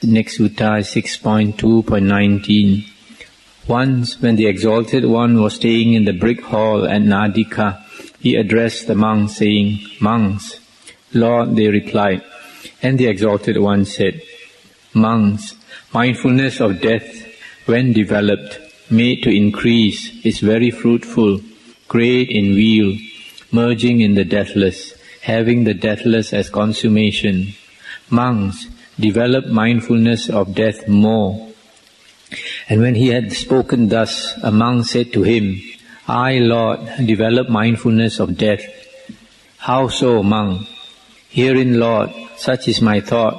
Next sutta is 6.2.19. Once, when the Exalted One was staying in the brick hall at Nadika, he addressed the monks, saying, "Monks." "Lord," they replied. And the Exalted One said, "Monks, mindfulness of death, when developed, made to increase, is very fruitful, great in weal, merging in the deathless, having the deathless as consummation. Monks, develop mindfulness of death more." And when he had spoken thus, a monk said to him, "I, Lord, develop mindfulness of death." "How so, monk?" "Herein, Lord, such is my thought.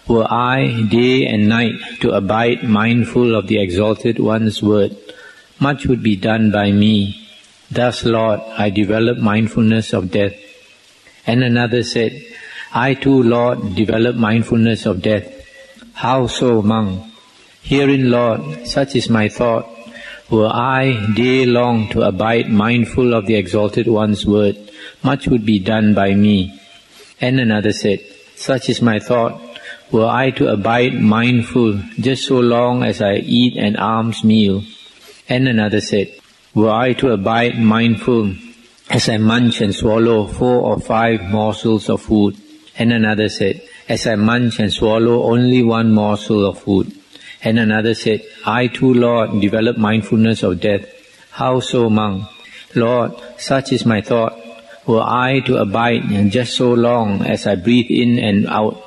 Were I day and night to abide mindful of the Exalted One's word, much would be done by me. Thus, Lord, I develop mindfulness of death." And another said, "I too, Lord, develop mindfulness of death." "How so, monk?" "Herein, Lord, such is my thought. Were I day long to abide mindful of the Exalted One's word, much would be done by me." And another said, "Such is my thought. Were I to abide mindful just so long as I eat an alms meal." And another said, "Were I to abide mindful as I munch and swallow 4 or 5 morsels of food." And another said, "As I munch and swallow only 1 morsel of food." And another said, "I too, Lord, develop mindfulness of death." "How so, monk?" "Lord, such is my thought. Were I to abide just so long as I breathe in and out,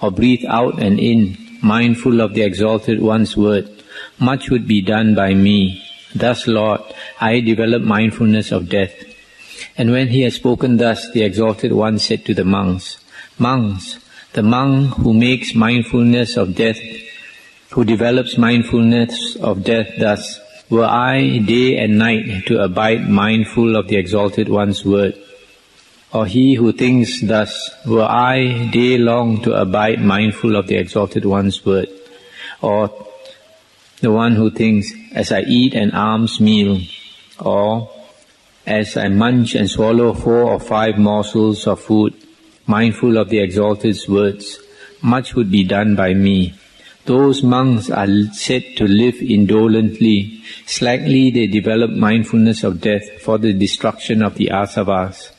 or breathe out and in, mindful of the Exalted One's word, much would be done by me. Thus, Lord, I develop mindfulness of death." And when he had spoken thus, the Exalted One said to the monks, "Monks, the monk who makes mindfulness of death, who develops mindfulness of death thus, were I day and night to abide mindful of the Exalted One's word. Or he who thinks thus, were I day long to abide mindful of the Exalted One's word. Or the one who thinks, as I eat an alms meal, or as I munch and swallow 4 or 5 morsels of food, mindful of the Exalted's words, much would be done by me. Those monks are said to live indolently. Slackly they develop mindfulness of death for the destruction of the asavas.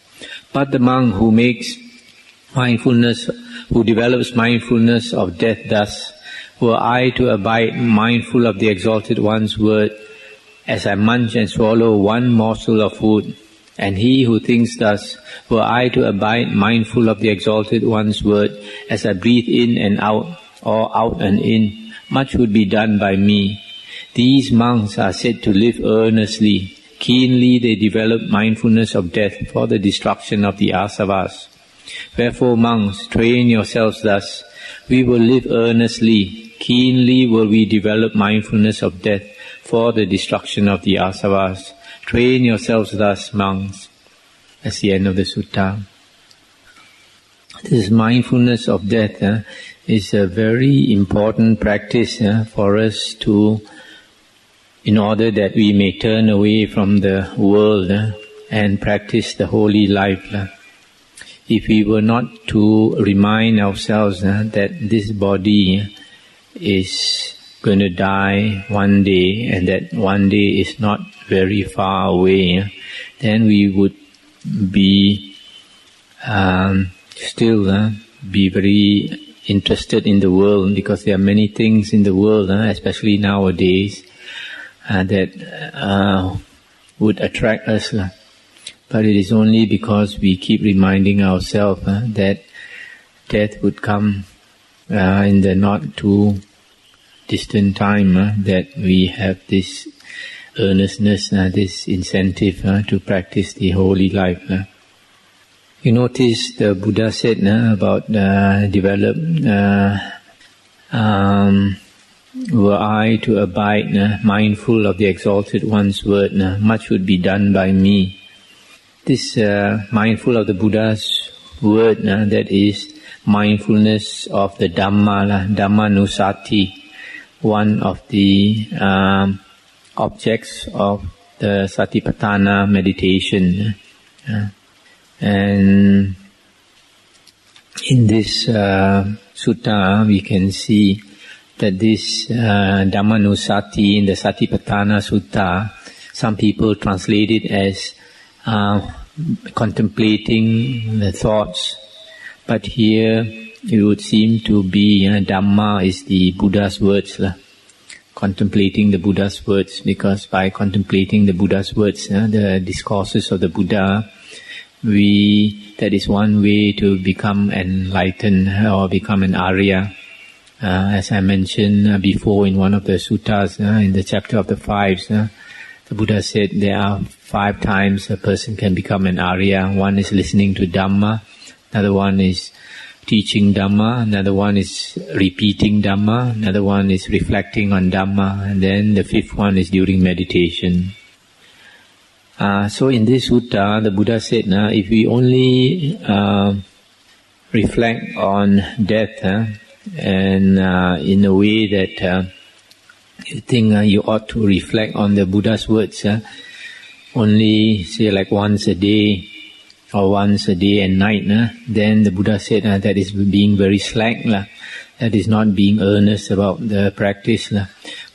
But the monk who develops mindfulness of death thus, were I to abide mindful of the Exalted One's word, as I munch and swallow 1 morsel of food, and he who thinks thus, were I to abide mindful of the Exalted One's word, as I breathe in and out, or out and in, much would be done by me. These monks are said to live earnestly. Keenly they develop mindfulness of death for the destruction of the asavas. Wherefore, monks, train yourselves thus. We will live earnestly. Keenly will we develop mindfulness of death for the destruction of the asavas. Train yourselves thus, monks. That's the end of the sutta. This mindfulness of death is a very important practice for us to, in order that we may turn away from the world and practice the holy life. If we were not to remind ourselves that this body is going to die one day, and that one day is not very far away, then we would be still be very interested in the world, because there are many things in the world, especially nowadays, that would attract us. But it is only because we keep reminding ourselves that death would come in the not too distant time that we have this earnestness, this incentive to practice the holy life. You notice the Buddha said about develop, were I to abide mindful of the Exalted One's word, much would be done by me. This mindful of the Buddha's word, that is mindfulness of the Dhamma, Dhammanusati, one of the objects of the Satipatthana meditation. And in this sutta we can see that this Dhammanusati in the Satipatthana Sutta, some people translate it as contemplating the thoughts, but here it would seem to be Dhamma is the Buddha's words, contemplating the Buddha's words, because by contemplating the Buddha's words, the discourses of the Buddha, that is one way to become enlightened or become an Arya. As I mentioned before in one of the suttas, in the chapter of the fives, the Buddha said there are 5 times a person can become an Arya. One is listening to Dhamma, another one is teaching Dhamma, another one is repeating Dhamma, another one is reflecting on Dhamma, and then the 5th one is during meditation. So in this sutta, the Buddha said, if we only reflect on death, and in a way that you think you ought to reflect on the Buddha's words, only say like once a day or once a day and night, then the Buddha said that is being very slack, that is not being earnest about the practice.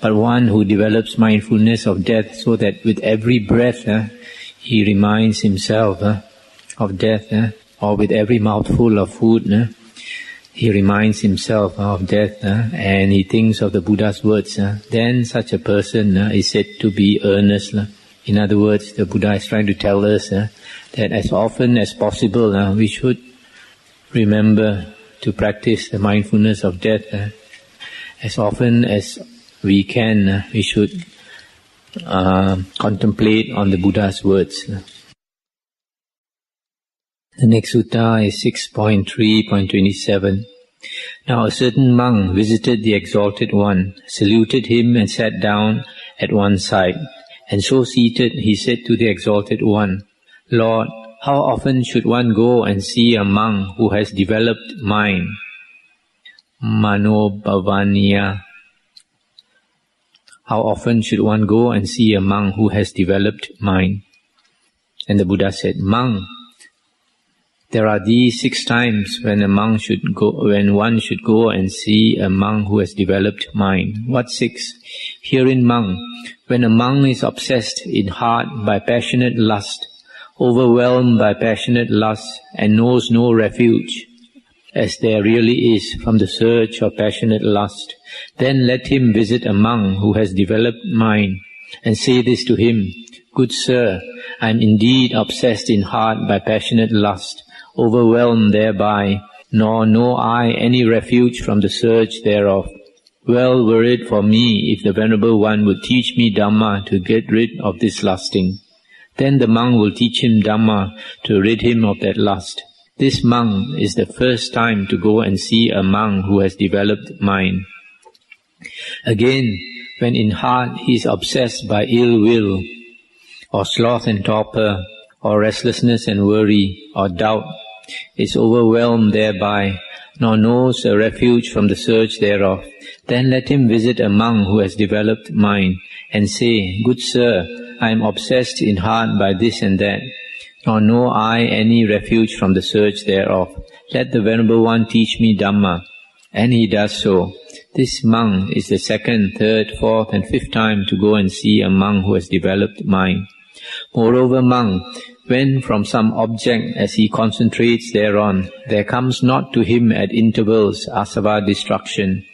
But one who develops mindfulness of death so that with every breath he reminds himself of death, or with every mouthful of food he reminds himself of death, and he thinks of the Buddha's words, then such a person is said to be earnest. In other words, the Buddha is trying to tell us that as often as possible we should remember to practice the mindfulness of death. As often as we can, we should contemplate on the Buddha's words. The next sutta is 6.3.27. Now a certain monk visited the Exalted One, saluted him and sat down at one side. And so seated, he said to the Exalted One, Lord, how often should one go and see a monk who has developed mind? Manobhavaniya. How often should one go and see a monk who has developed mind? And the Buddha said, Monk, there are these 6 times when one should go and see a monk who has developed mind. What 6? Herein, monk, when a monk is obsessed in heart by passionate lust, overwhelmed by passionate lust, and knows no refuge, as there really is, from the surge of passionate lust, then let him visit a monk who has developed mind, and say this to him, Good sir, I am indeed obsessed in heart by passionate lust, overwhelmed thereby, nor know I any refuge from the surge thereof. Well were it for me if the Venerable One would teach me Dhamma to get rid of this lusting. Then the monk will teach him Dhamma to rid him of that lust. This monk is the first time to go and see a monk who has developed mind. Again, when in heart he is obsessed by ill will, or sloth and torpor, or restlessness and worry, or doubt, is overwhelmed thereby, nor knows a refuge from the surge thereof, then let him visit a monk who has developed mind, and say, Good sir, I am obsessed in heart by this and that, nor know I any refuge from the surge thereof. Let the Venerable One teach me Dhamma. And he does so. This monk is the 2nd, 3rd, 4th and 5th time to go and see a monk who has developed mind. Moreover, monk, when from some object as he concentrates thereon, there comes not to him at intervals asava destruction,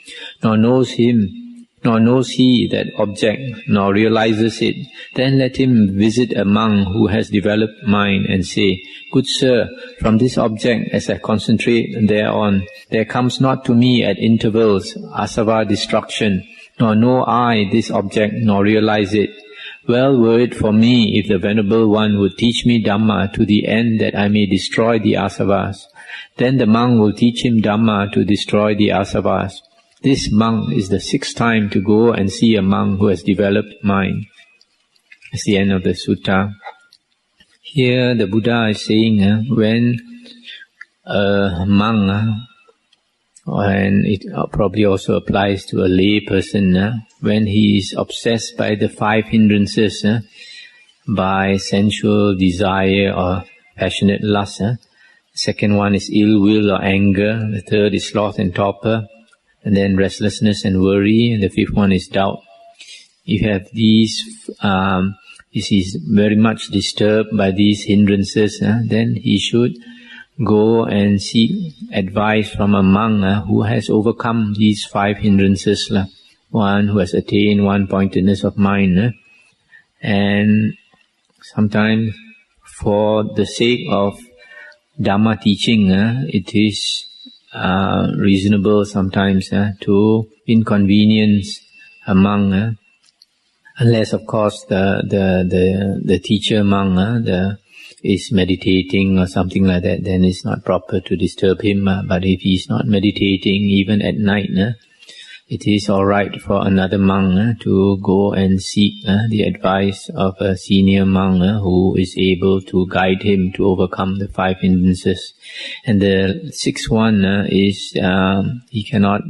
nor knows he that object, nor realizes it, then let him visit a monk who has developed mind and say, Good sir, from this object as I concentrate thereon, there comes not to me at intervals asava destruction, nor know I this object, nor realize it. Well were it for me if the Venerable One would teach me Dhamma to the end that I may destroy the asavas. Then the monk will teach him Dhamma to destroy the asavas. This monk is the 6th time to go and see a monk who has developed mind. That's the end of the sutta. Here the Buddha is saying when a monk, and it probably also applies to a lay person, when he is obsessed by the 5 hindrances, by sensual desire or passionate lust. Second one is ill will or anger. The 3rd is sloth and torpor. and then restlessness and worry, and the fifth one is doubt. If you have these, if he's very much disturbed by these hindrances, then he should go and seek advice from a monk who has overcome these 5 hindrances, one who has attained one-pointedness of mind. And sometimes for the sake of Dhamma teaching, it is reasonable sometimes to inconvenience a monk, unless of course the teacher monk is meditating or something like that, then it's not proper to disturb him. But if he's not meditating, even at night, it is all right for another monk to go and seek the advice of a senior monk who is able to guide him to overcome the 5 hindrances. And the 6th one is he cannot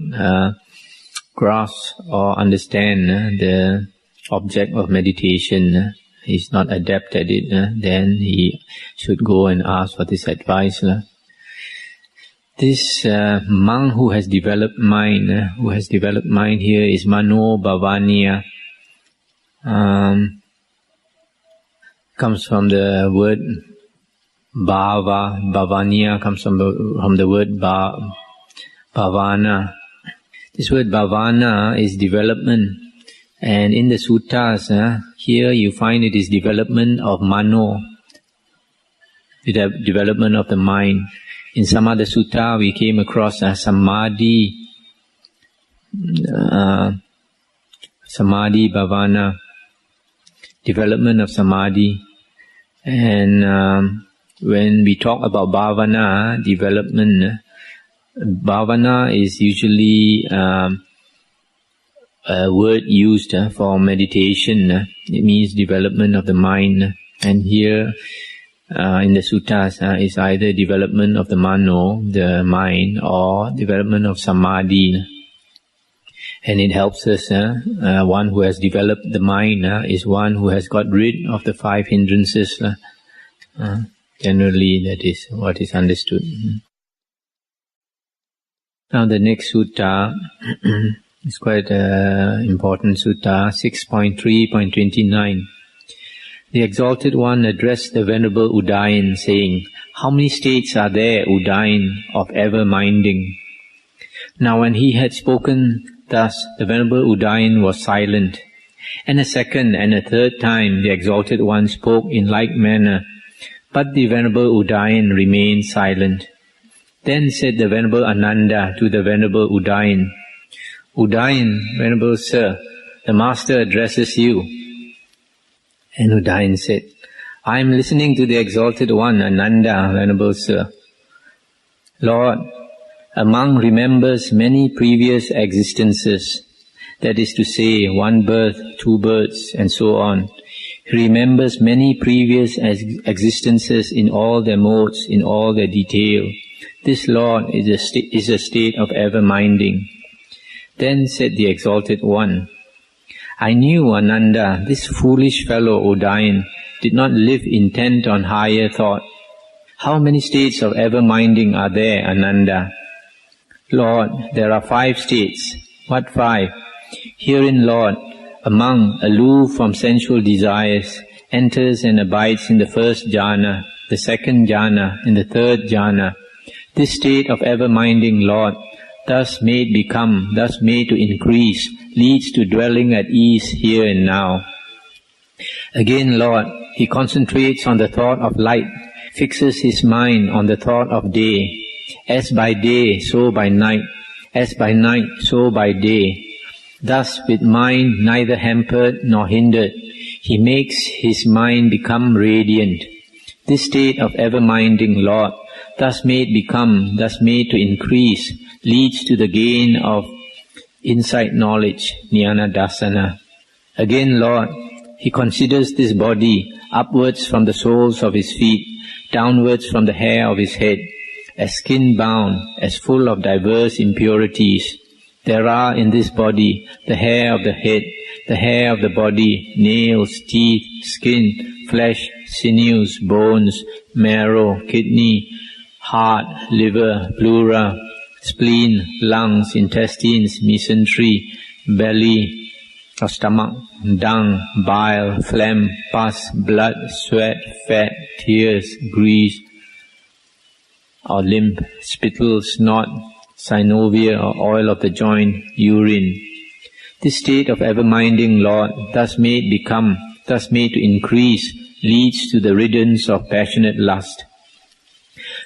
grasp or understand the object of meditation. He's not adept at it, then he should go and ask for this advice. This monk who has developed mind, here is Mano Bhavaniya. Comes from the word Bhava. Bhavaniya comes from the word Bhavana. This word Bhavana is development. And in the suttas, here you find it is development of mano, the development of the mind. In some other sutta, we came across samadhi, samadhi bhavana, development of samadhi. And when we talk about bhavana, development, bhavana is usually a word used for meditation. It means development of the mind. And here in the suttas is either development of the mano, the mind, or development of samadhi. And it helps us, one who has developed the mind is one who has got rid of the 5 hindrances. Generally that is what is understood. Now the next sutta it's quite an important sutta, 6.3.29. The Exalted One addressed the Venerable Udayan, saying, "How many states are there, Udayan, of ever-minding?" Now when he had spoken thus, the Venerable Udayan was silent. And a second and a third time the Exalted One spoke in like manner, but the Venerable Udayan remained silent. Then said the Venerable Ananda to the Venerable Udayan, "Udayan, Venerable Sir, the Master addresses you." And Udayan said, "I am listening to the Exalted One, Ananda, Venerable Sir." "Lord, a monk remembers many previous existences, that is to say, 1 birth, 2 births, and so on. He remembers many previous existences in all their modes, in all their detail. This, Lord, is a state of ever-minding." Then said the Exalted One, "I knew, Ananda, this foolish fellow Udayan did not live intent on higher thought. How many states of ever-minding are there, Ananda?" "Lord, there are 5 states." "What 5? "Herein, Lord, a monk aloof from sensual desires enters and abides in the 1st jhana, the 2nd jhana, and the 3rd jhana. This state of ever-minding, Lord, thus made to increase, leads to dwelling at ease here and now. Again, Lord, he concentrates on the thought of light, fixes his mind on the thought of day. As by day, so by night. As by night, so by day. Thus, with mind neither hampered nor hindered, he makes his mind become radiant. This state of ever-minding, Lord, thus made to increase, leads to the gain of insight knowledge, jnana dasana. Again, Lord, he considers this body upwards from the soles of his feet, downwards from the hair of his head, as skin-bound, as full of diverse impurities. There are in this body the hair of the head, the hair of the body, nails, teeth, skin, flesh, sinews, bones, marrow, kidney, heart, liver, pleura, spleen, lungs, intestines, mesentery, belly or stomach, dung, bile, phlegm, pus, blood, sweat, fat, tears, grease or lymph, spittle, snot, synovial or oil of the joint, urine. This state of ever-minding Lord, thus made to increase, leads to the riddance of passionate lust.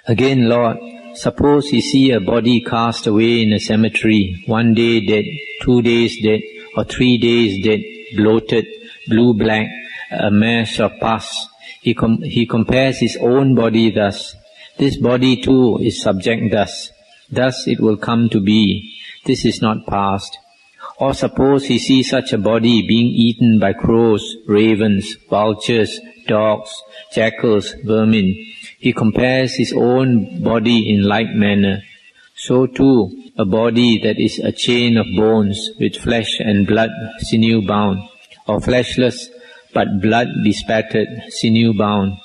Again, Lord, suppose you see a body cast away in a cemetery, 1 day dead, 2 days dead, or 3 days dead, bloated, blue-black, a mass of pus. He compares his own body thus. This body too is subject thus. Thus it will come to be. This is not past. Or suppose he sees such a body being eaten by crows, ravens, vultures, dogs, jackals, vermin. He compares his own body in like manner. So too, a body that is a chain of bones with flesh and blood sinew-bound, or fleshless but blood bespattered, sinew-bound,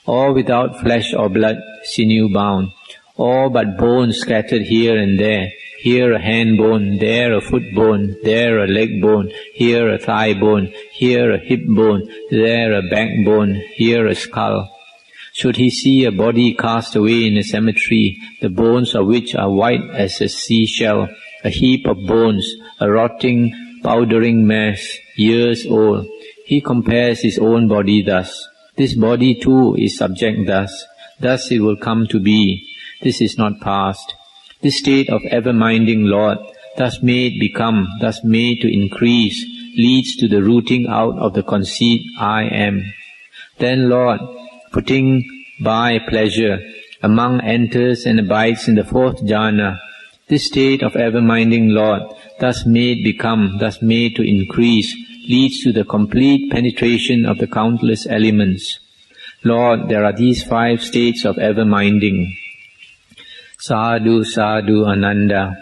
or without flesh or blood, sinew-bound, or but bones scattered here and there, here a hand bone, there a foot bone, there a leg bone, here a thigh bone, here a hip bone, there a backbone, here a skull. Should he see a body cast away in a cemetery, the bones of which are white as a seashell, a heap of bones, a rotting, powdering mass, years old, he compares his own body thus. This body too is subject thus. Thus it will come to be. This is not past. This state of ever-minding Lord, thus made to increase, leads to the rooting out of the conceit, I am. Then Lord, putting by pleasure, a monk enters and abides in the 4th jhana. This state of ever-minding Lord, thus made to increase, leads to the complete penetration of the countless elements. Lord, there are these 5 states of ever-minding. Sadhu, sadhu, Ananda.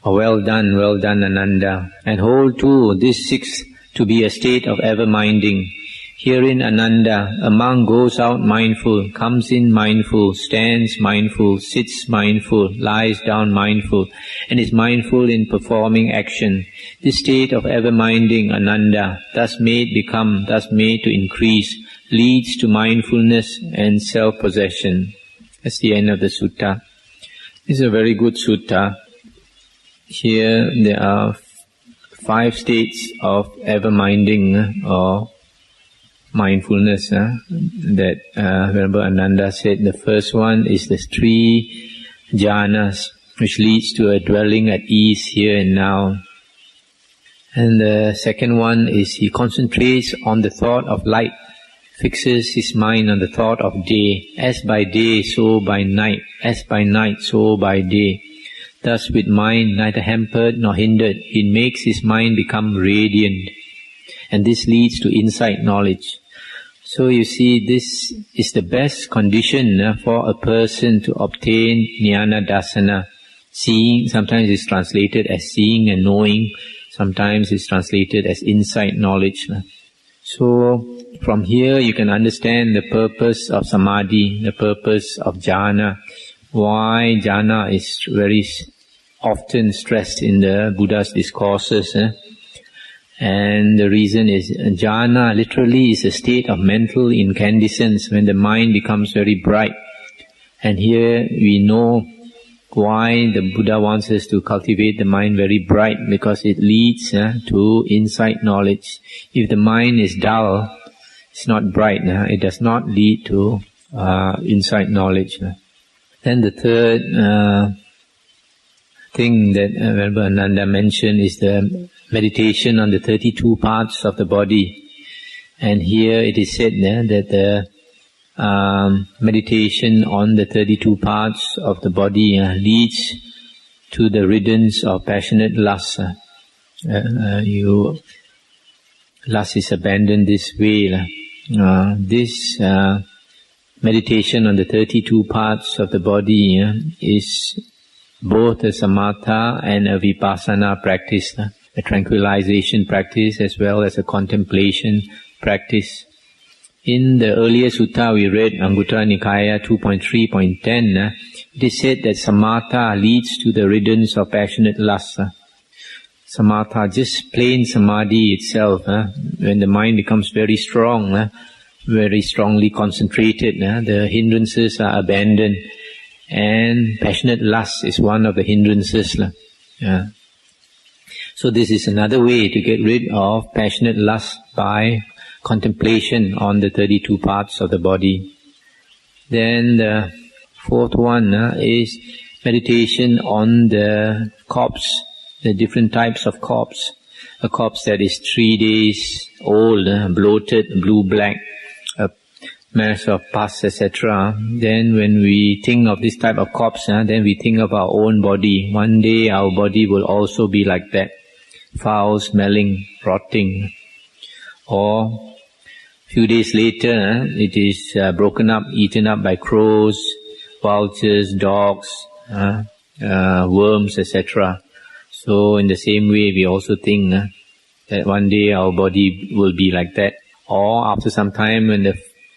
Well done, Ananda. And hold too this 6th to be a state of ever-minding. Herein, Ananda, a monk goes out mindful, comes in mindful, stands mindful, sits mindful, lies down mindful, and is mindful in performing action. This state of ever-minding, Ananda, thus made to increase, leads to mindfulness and self-possession. That's the end of the sutta. This is a very good sutta. Here there are 5 states of ever-minding or mindfulness that Venerable Ananda said. The first one is the 3 jhanas, which leads to a dwelling at ease here and now. And the second one is he concentrates on the thought of light, fixes his mind on the thought of day, as by day, so by night, as by night, so by day. Thus with mind neither hampered nor hindered, he makes his mind become radiant. And this leads to insight knowledge. So you see, this is the best condition for a person to obtain jnana dasana. Seeing, sometimes it's translated as seeing and knowing, sometimes it's translated as insight knowledge. So from here you can understand the purpose of samadhi, the purpose of jhana, why jhana is very often stressed in the Buddha's discourses. And the reason is jhana literally is a state of mental incandescence when the mind becomes very bright. And here we know why the Buddha wants us to cultivate the mind very bright, because it leads to insight knowledge. If the mind is dull, it's not bright, it does not lead to insight knowledge. Then the third thing that Venerable Ananda mentioned is the meditation on the 32 parts of the body. And here it is said that the meditation on the 32 parts of the body leads to the riddance of passionate lust. Lust is abandoned this way. This meditation on the 32 parts of the body is both a samatha and a vipassana practice, a tranquilization practice as well as a contemplation practice. In the earlier sutta we read, Anguttara Nikaya 2.3.10, it is said that samatha leads to the riddance of passionate lust. Samatha, just plain samadhi itself, when the mind becomes very strong, very strongly concentrated, the hindrances are abandoned, and passionate lust is one of the hindrances. So this is another way to get rid of passionate lust, by contemplation on the 32 parts of the body. Then the fourth one is meditation on the corpse, the different types of corpse. A corpse that is 3 days old, bloated, blue-black, a mass of pus, etc. Then when we think of this type of corpse, then we think of our own body. One day our body will also be like that, foul, smelling, rotting. Or few days later, it is broken up, eaten up by crows, vultures, dogs, worms, etc. So in the same way, we also think that one day our body will be like that. Or after some time, when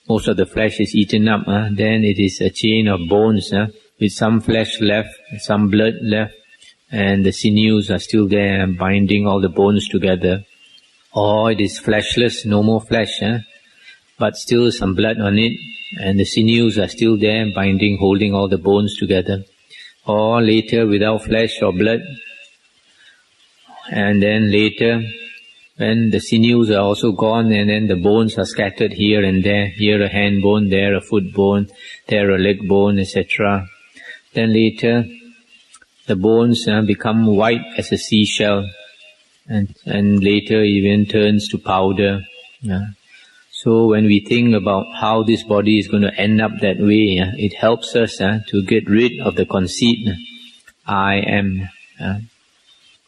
most of the flesh is eaten up, then it is a chain of bones, with some flesh left, some blood left, and the sinews are still there, binding all the bones together. Or it is fleshless, no more flesh, but still some blood on it, and the sinews are still there, binding, holding all the bones together. Or later, without flesh or blood, and then later, when the sinews are also gone, and then the bones are scattered here and there, here a hand bone, there a foot bone, there a leg bone, etc. Then later, the bones become white as a seashell, and later even turns to powder. So when we think about how this body is going to end up that way, it helps us to get rid of the conceit, I am.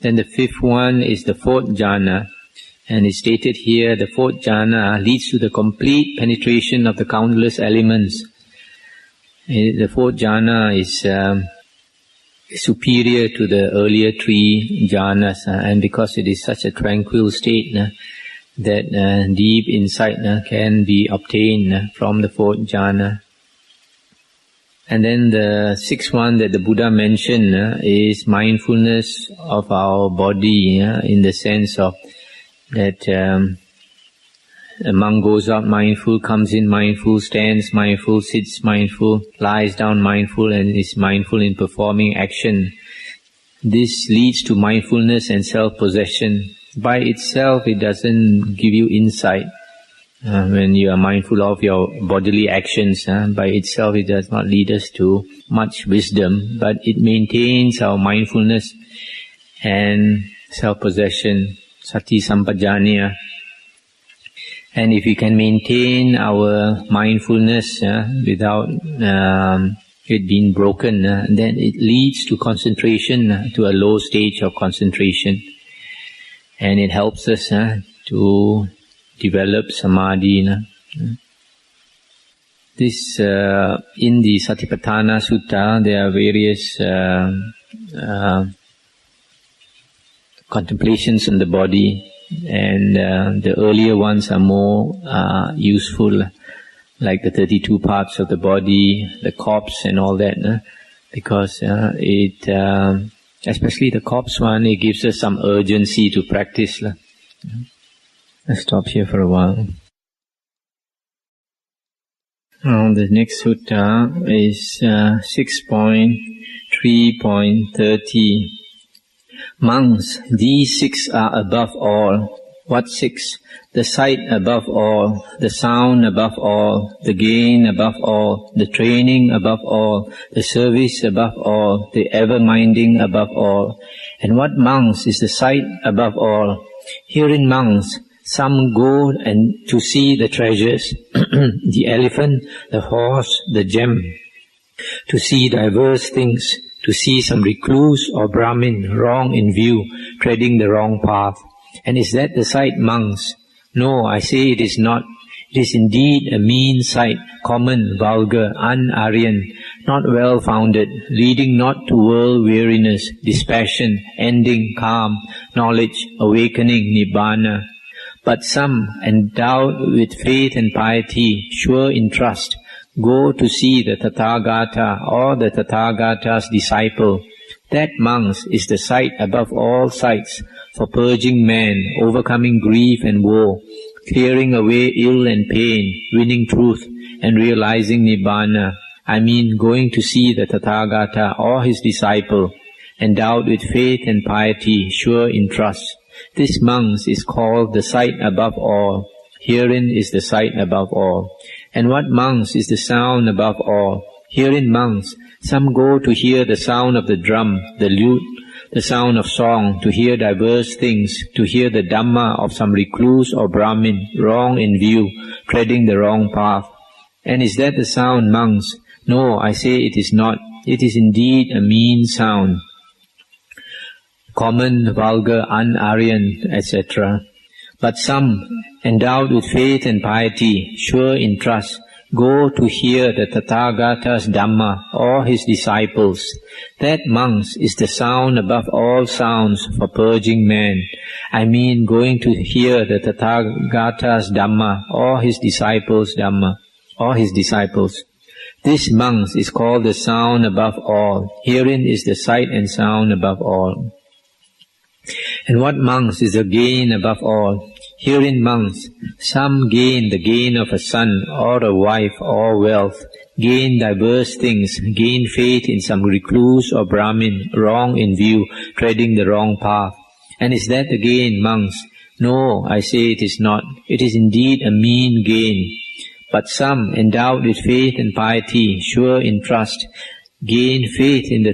Then the fifth one is the fourth jhana, and it's stated here, the fourth jhana leads to the complete penetration of the countless elements. The fourth jhana is superior to the earlier three jhanas, and because it is such a tranquil state, that deep insight can be obtained from the fourth jhana. And then the sixth one that the Buddha mentioned is mindfulness of our body, in the sense of that a monk goes out mindful, comes in mindful, stands mindful, sits mindful, lies down mindful, and is mindful in performing action. This leads to mindfulness and self-possession. By itself, it doesn't give you insight. When you are mindful of your bodily actions, by itself it does not lead us to much wisdom, but it maintains our mindfulness and self-possession, sati sampajanya. And if we can maintain our mindfulness without it being broken, then it leads to concentration, to a low stage of concentration. And it helps us to develop samadhi. This, in the Satipatthana Sutta, there are various contemplations on the body, and the earlier ones are more useful, like the 32 parts of the body, the corpse and all that, because it, especially the corpse one, it gives us some urgency to practice. Let's stop here for a while. Now the next sutta is 6.3.30. Monks, these six are above all. What six? The sight above all, the sound above all, the gain above all, the training above all, the service above all, the ever-minding above all. And what monks is the sight above all? Herein monks, some go and to see the treasures, the elephant, the horse, the gem, to see diverse things, to see some recluse or Brahmin wrong in view, treading the wrong path. And is that the sight, monks? No, I say it is not. It is indeed a mean sight, common, vulgar, un-Aryan, not well-founded, leading not to world weariness, dispassion, ending, calm, knowledge, awakening, nibbana. But some, endowed with faith and piety, sure in trust, go to see the Tathagata or the Tathagata's disciple. That, monks, is the sight above all sights for purging man, overcoming grief and woe, clearing away ill and pain, winning truth, and realizing Nibbana. I mean going to see the Tathagata or his disciple, endowed with faith and piety, sure in trust. This, monks, is called the sight above all. Herein is the sight above all. And what, monks, is the sound above all? Herein, monks, some go to hear the sound of the drum, the lute, the sound of song, to hear diverse things, to hear the Dhamma of some recluse or Brahmin, wrong in view, treading the wrong path. And is that the sound, monks? No, I say it is not. It is indeed a mean sound. Common, vulgar, un-Aryan, etc. But some, endowed with faith and piety, sure in trust, go to hear the Tathagata's Dhamma or his disciples. That, monks, is the sound above all sounds for purging man. I mean going to hear the Tathagata's Dhamma or his disciples' Dhamma or his disciples. This, monks, is called the sound above all. Herein is the sight and sound above all. And what, monks, is the gain above all? Herein, monks, some gain the gain of a son or a wife or wealth, gain diverse things, gain faith in some recluse or Brahmin, wrong in view, treading the wrong path. And is that the gain, monks? No, I say it is not. It is indeed a mean gain. But some, endowed with faith and piety, sure in trust, gain faith in the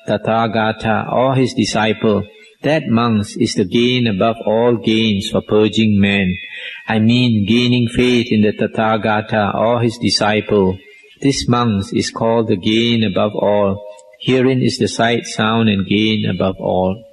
Tathagata or his disciple. That, monks, is the gain above all gains for purging man. I mean gaining faith in the Tathagata or his disciple. This, monks, is called the gain above all. Herein is the sight, sound, and gain above all.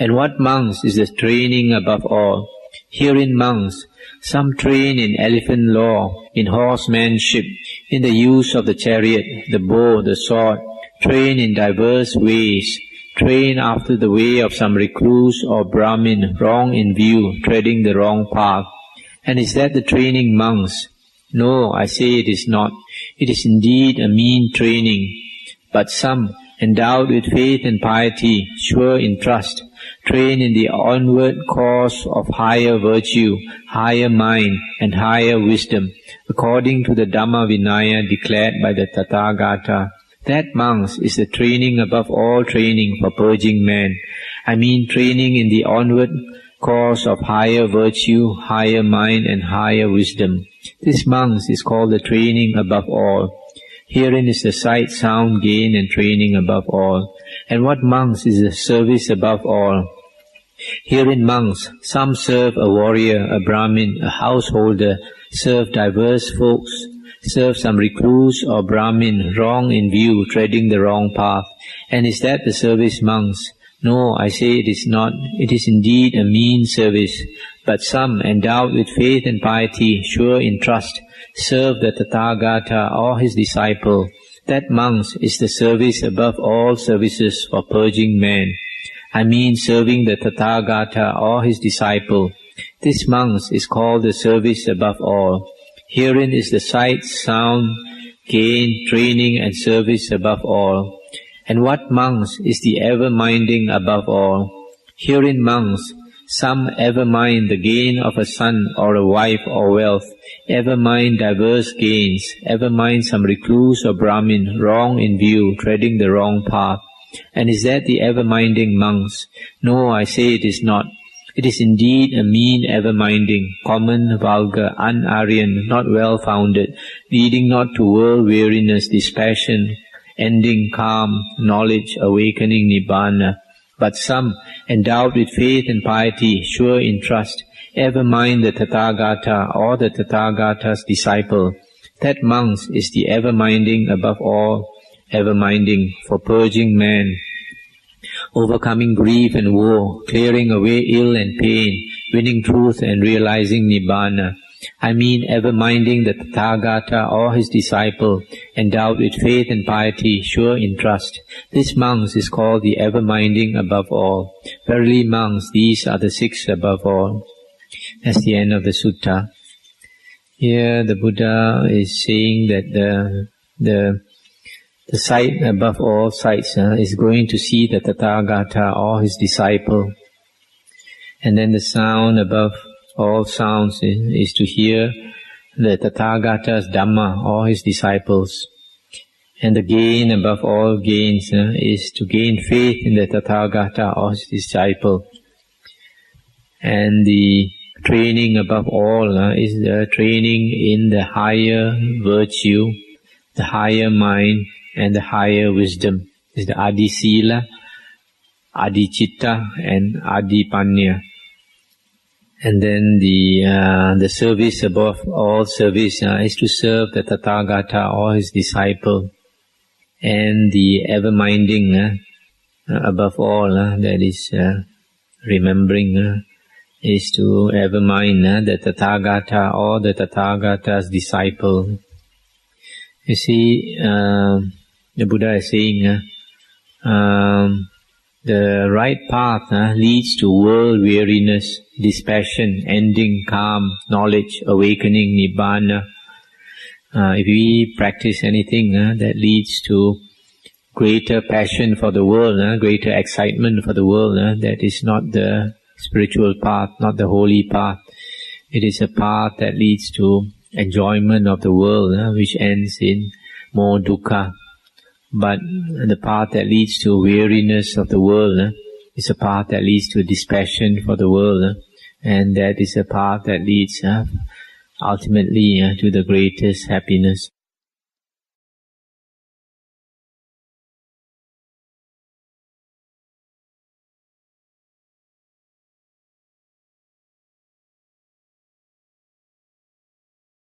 And what, monks, is the training above all? Herein, monks, some train in elephant law, in horsemanship, in the use of the chariot, the bow, the sword, train in diverse ways, train after the way of some recluse or Brahmin, wrong in view, treading the wrong path. And is that the training, monks? No, I say it is not. It is indeed a mean training. But some, endowed with faith and piety, sure in trust, train in the onward course of higher virtue, higher mind, and higher wisdom, according to the Dhamma Vinaya declared by the Tathagata. That, monks, is the training above all training for purging man. I mean training in the onward course of higher virtue, higher mind, and higher wisdom. This, monks, is called the training above all. Herein is the sight, sound, gain, and training above all. And what, monks, is the service above all? Herein, monks, some serve a warrior, a Brahmin, a householder, serve diverse folks, serve some recluse or Brahmin, wrong in view, treading the wrong path. And is that the service, monks? No, I say it is not. It is indeed a mean service. But some, endowed with faith and piety, sure in trust, serve the Tathagata or his disciple. That, monks, is the service above all services for purging man. I mean serving the Tathagata or his disciple. This, monks, is called the service above all. Herein is the sight, sound, gain, training, and service above all. And what, monks, is the ever-minding above all? Herein, monks, some ever mind the gain of a son or a wife or wealth, ever mind diverse gains, ever mind some recluse or Brahmin, wrong in view, treading the wrong path. And is that the ever-minding, monks? No, I say it is not. It is indeed a mean ever-minding, common, vulgar, un-Aryan, not well-founded, leading not to world-weariness, dispassion, ending calm, knowledge, awakening Nibbana. But some, endowed with faith and piety, sure in trust, ever mind the Tathagata or the Tathagata's disciple. That, monks, is the ever-minding above all, ever-minding for purging man, overcoming grief and woe, clearing away ill and pain, winning truth and realizing Nibbana. I mean ever-minding the Tathagata or his disciple, endowed with faith and piety, sure in trust. This, monks, is called the ever-minding above all. Verily, monks, these are the six above all. as the end of the sutta. Here the Buddha is saying that the sight above all sights is going to see the Tathagata or his disciple. And then the sound above all sounds is to hear the Tathagata's Dhamma or his disciples. And the gain above all gains is to gain faith in the Tathagata or his disciple. And the training above all is the training in the higher virtue, the higher mind, and the higher wisdom. Is the Adi Sila, Adi Chitta, and Adi Panya. And then the service above all service is to serve the Tathagata or his disciple. And the ever-minding above all, that is remembering, is to ever mind the Tathagata or the Tathagata's disciple. You see, the Buddha is saying the right path leads to world weariness, dispassion, ending, calm, knowledge, awakening, nibbana. If we practice anything that leads to greater passion for the world, greater excitement for the world, that is not the spiritual path, not the holy path. It is a path that leads to enjoyment of the world, which ends in more dukkha. But the path that leads to weariness of the world is a path that leads to dispassion for the world, and that is a path that leads ultimately to the greatest happiness.